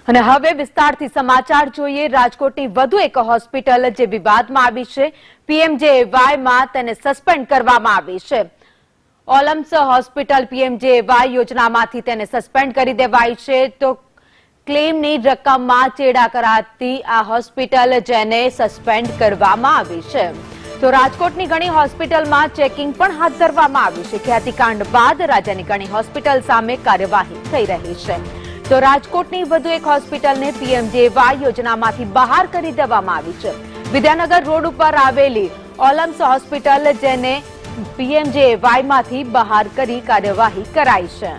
અને હવે વિસ્તારથી સમાચાર જોઈએ। રાજકોટની વધુ એક હોસ્પિટલ જે વિવાદમાં આવી છે, પીએમજેએવાયમાં તેને સસ્પેન્ડ કરવામાં આવી છે। ઓલમ્સ હોસ્પિટલ પીએમજેએવાય યોજનામાંથી તેને સસ્પેન્ડ કરી દેવાઈ છે। તો ક્લેમની રકમમાં ચેડા કરાતી આ હોસ્પિટલ જેને સસ્પેન્ડ કરવામાં આવી છે। તો રાજકોટની ઘણી હોસ્પિટલમાં ચેકિંગ પણ હાથ ધરવામાં આવ્યું છે। ખ્યાતિકાંડ બાદ રાજ્યની ઘણી હોસ્પિટલ સામે કાર્યવાહી થઈ રહી છે। તો રાજકોટની વધુ એક હોસ્પિટલને પીએમજેએવાય યોજનામાંથી બહાર કરી દેવામાં આવી છે। વિદ્યાનગર રોડ ઉપર આવેલી ઓલમ્સ હોસ્પિટલ જેને પીએમજેએવાયમાંથી બહાર કરી કાર્યવાહી કરાઈ છે।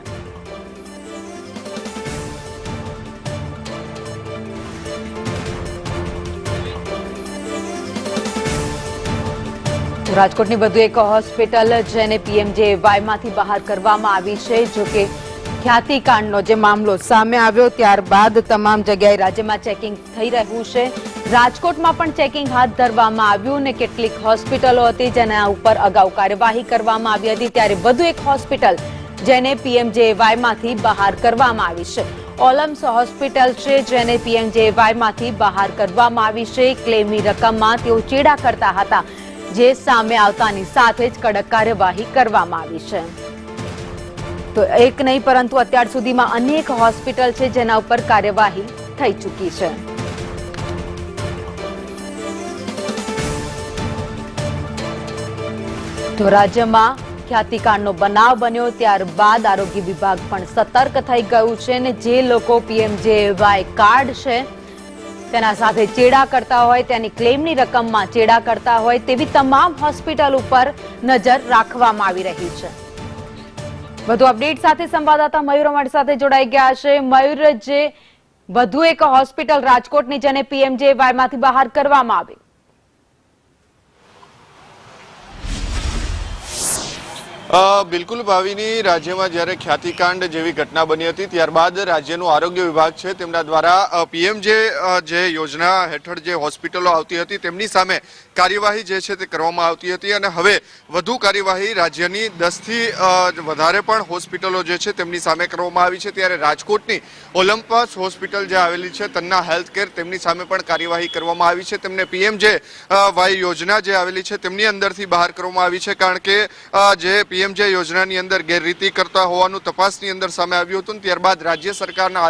રાજકોટની વધુ એક હોસ્પિટલ જેને પીએમજેએવાયમાંથી બહાર કરવામાં આવી છે। જો કે ખ્યાતિકાંડનો જે મામલો સામે આવ્યો ત્યારબાદ તમામ જગ્યાએ રાજ્યમાં ચેકિંગ થઈ રહ્યું છે। રાજકોટમાં પણ ચેકિંગ હાથ ધરવામાં આવ્યું અને કેટલીક હોસ્પિટલો હતી જેના ઉપર અગાઉ કાર્યવાહી કરવામાં આવી હતી, ત્યારે વધુ એક હોસ્પિટલ જેને પીએમજેએવાયમાંથી બહાર કરવામાં આવી છે। ઓલમ્સ હોસ્પિટલ છે જેને પીએમજેએવાયમાંથી બહાર કરવામાં આવી છે। ક્લેમની રકમમાં તેઓ ચેડા કરતા હતા, જે સામે આવતાની સાથે જ કડક કાર્યવાહી કરવામાં આવી છે। તો એક નહીં પરંતુ અત્યાર સુધીમાં અનેક હોસ્પિટલ છે જેના ઉપર કાર્યવાહી થઈ ચૂકી છે। તો રાજ્યમાં ખ્યાતિકાંડનો બનાવ બન્યો ત્યારબાદ આરોગ્ય વિભાગ પણ સતર્ક થઈ ગયું છે અને જે લોકો પીએમજેએવાય કાર્ડ છે તેના સાથે ચેડા કરતા હોય, તેની ક્લેમની રકમમાં ચેડા કરતા હોય તેવી તમામ હોસ્પિટલ ઉપર નજર રાખવામાં આવી રહી છે। વધુ અપડેટ સાથે સંવાદદાતા મયુર અમારી સાથે જોડાઈ ગયા છે। મયુર, જે વધુ એક હોસ્પિટલ રાજકોટની જેને પીએમજેએવાયમાંથી બહાર કરવામાં આવી। બિલકુલ ભાવિની, રાજ્યમાં જ્યારે ખ્યાતિકાંડ જેવી ઘટના બની હતી ત્યારબાદ રાજ્યનું આરોગ્ય વિભાગ છે તેમના દ્વારા પીએમજે જે યોજના હેઠળ જે હોસ્પિટલો આવતી હતી તેમની સામે કાર્યવાહી જે છે તે કરવામાં આવતી હતી અને હવે વધુ કાર્યવાહી રાજ્યની 10થી વધારે પણ હોસ્પિટલો જે છે તેમની સામે કરવામાં આવી છે। ત્યારે રાજકોટની ઓલમ્પસ હોસ્પિટલ જે આવેલી છે તન્ના હેલ્થકેર તેમની સામે પણ કાર્યવાહી કરવામાં આવી છે। તેમને પીએમજેવાય યોજના જે આવેલી છે તેમની અંદરથી બહાર કરવામાં આવી છે, કારણ કે જે પીએમજે યોજનાની અંદર ગેરરીતિ કરતા હોવાનું તપાસની અંદર સામે આવ્યું હતું। ત્યારબાદ રાજ્ય સરકારના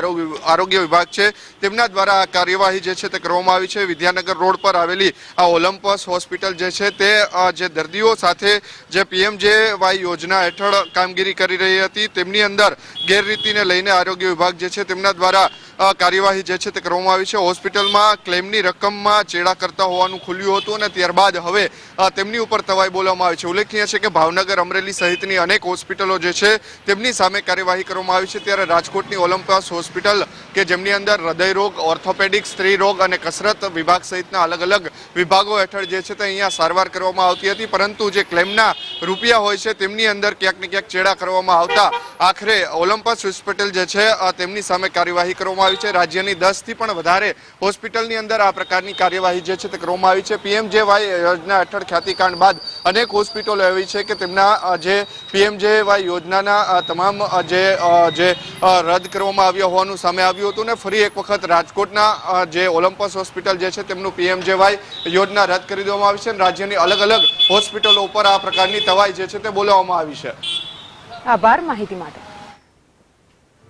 આરોગ્ય વિભાગ છે તેમના દ્વારા આ કાર્યવાહી જે છે તે કરવામાં આવી છે। વિદ્યાનગર રોડ પર આવેલી આ ઓલમ્પસ હોસ્પિટલ જે છે તે જે દર્દીઓ સાથે જે પીએમજેવાય યોજના હેઠળ કામગીરી કરી રહી હતી તેમની અંદર ગેરરીતિને લઈને આરોગ્ય વિભાગ જે છે તેમના દ્વારા કાર્યવાહી જે છે તે કરવામાં આવી છે। હોસ્પિટલમાં ક્લેમની રકમમાં ચેડા કરતા હોવાનું ખુલ્યું હતું અને ત્યારબાદ હવે તેમની ઉપર તવાઈ બોલવામાં આવી છે। ઉલ્લેખનીય છે કે ભાવનગર, અમરેલી સહિતની અનેક હોસ્પિટલો જે છે તેમની સામે કાર્યવાહી કરવામાં આવી છે। ત્યારે રાજકોટની ઓલમ્પસ હોસ્પિટલ કે જેમની અંદર હૃદયરોગ, ઓર્થોપેડિક, સ્ત્રી રોગ અને કસરત વિભાગ સહિતના અલગ અલગ વિભાગો હેઠળ જે છે તે અહીંયા સારવાર કરવામાં આવતી હતી, પરંતુ જે ક્લેમના રૂપિયા હોય છે તેમની અંદર ક્યાંક ને ક્યાંક ચેડા કરવામાં આવતા આખરે ઓલમ્પસ હોસ્પિટલ જે છે તેમની સામે કાર્યવાહી કરવામાં આવી છે। રાજ્યની 10થી પણ વધારે હોસ્પિટલની અંદર આ પ્રકારની કાર્યવાહી જે છે તે કરવામાં આવી છે। પીએમજેવાય યોજના હેઠળ ખ્યાતિકાંડ બાદ અનેક હોસ્પિટલો એવી છે કે તેમના જે પીએમજેવાય યોજનાના તમામ જે રદ કરવામાં આવ્યા હોવાનું સામે આવ્યું હતું ને ફરી એક વખત રાજકોટના જે ઓલમ્પસ હોસ્પિટલ જે છે તેમનું પીએમજેવાય યોજના રદ કરી દેવામાં આવી છે અને રાજ્યની અલગ અલગ હોસ્પિટલો ઉપર આ પ્રકારની તવાઈ જે છે તે બોલાવવામાં આવી છે। આભાર માહિતી માટે।